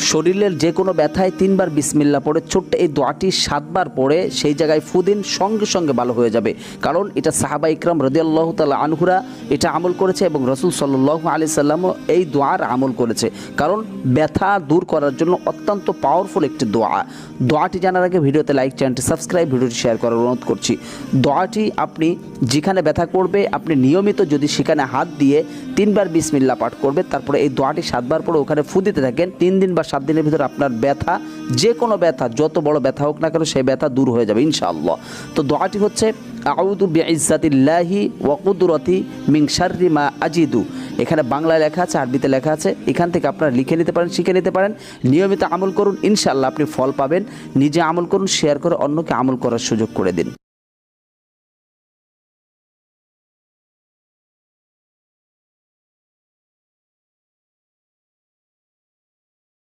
শরীরের যে কোনো ব্যথায় 3 বার বিসমিল্লাহ পড়ে ছোট্ট এই দোয়াটি 7 বার পড়ে সেই জায়গায় ফু দিন, সঙ্গে সঙ্গে ভালো হয়ে যাবে। কারণ এটা সাহাবা ইকরাম রাদিয়াল্লাহু তাআলা আনহুরা এটা আমল করেছে এবং রাসূল সাল্লাল্লাহু আলাইহি সাল্লামও এই দোয়ার আমল করেছে। কারণ ব্যথা দূর করার জন্য অত্যন্ত পাওয়ারফুল একটি দোয়া। দোয়াটি জানার আগে ভিডিওতে লাইক, চ্যানেলটি সাবস্ক্রাইব, ভিডিওটি শেয়ার করার অনুরোধ করছি। দোয়াটি আপনি যেখানে ব্যথা করবে আপনি নিয়মিত যদি সেখানে হাত দিয়ে 3 বার বিসমিল্লাহ পাঠ করবে, তারপরে এই দোয়াটি 7 বার পরে ওখানে ফু দিতে থাকেন, 3 দিন বা 7 দিনের ভিতরে আপনার ব্যথা, যে কোনো ব্যথা, যত বড় ব্যথা হোক না কেন সেই ব্যথা দূর হয়ে যাবে ইনশাআল্লাহ। তো দোয়াটি হচ্ছে আউযু বিইজ্জাতিল্লাহি ওয়া কুদরতি মিন শাররি মা আজিদু। এখানে বাংলায় লেখা আছে, আরবিতে লেখা আছে। এখান থেকে আপনারা লিখে নিতে পারেন, শিখে নিতে পারেন। নিয়মিত আমল করুন, ইনশাআল্লাহ আপনি ফল পাবেন। নিজে আমল করুন, শেয়ার করে অন্যকে আমল করার সুযোগ করে দিন।